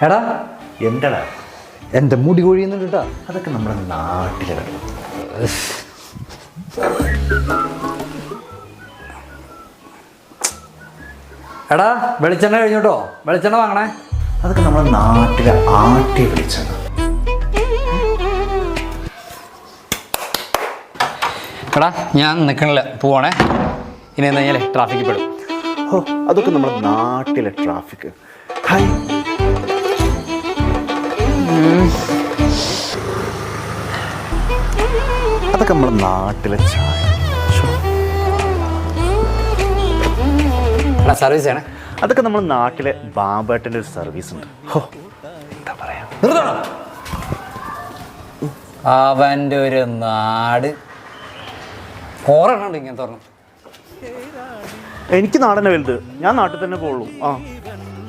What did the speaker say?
എടാ എന്താടാ? എൻ്റെ മുടി കൊഴിയുന്നുണ്ട് കേട്ടോ. അതൊക്കെ നമ്മുടെ നാട്ടിലാണ്. എടാ വെളിച്ചെണ്ണ കഴിഞ്ഞോട്ടോ, വെളിച്ചെണ്ണ വാങ്ങണേ. അതൊക്കെ നമ്മുടെ നാട്ടിലെ ആട്ടി വിളിച്ചത്. എടാ ഞാൻ നിൽക്കണില്ല, പോവാണേ. ഇനി എന്താ കഴിഞ്ഞാലേ ട്രാഫിക്കിൽ പെടും. ഓ, അതൊക്കെ നമ്മുടെ നാട്ടിലെ ട്രാഫിക്. ഹായ്, അതൊക്കെ നമ്മുടെ നാട്ടിലെ ചായ. എടാ സർവീസ് ചെയ്യണേ. അതൊക്കെ നമ്മുടെ നാട്ടിലെ ബാബേട്ടൻ്റെ ഒരു സർവീസ് ഉണ്ട്. ഹോ, എന്താ പറയാ, നിർത്തണം. അവൻ്റെ ഒരു നാട് ഓരെണ്ണുണ്ട് ഇങ്ങനെ തുറന്നു. എനിക്ക് നാടനെ വലുത്. ഞാൻ നാട്ടിൽ തന്നെ പോകുള്ളൂ. ആ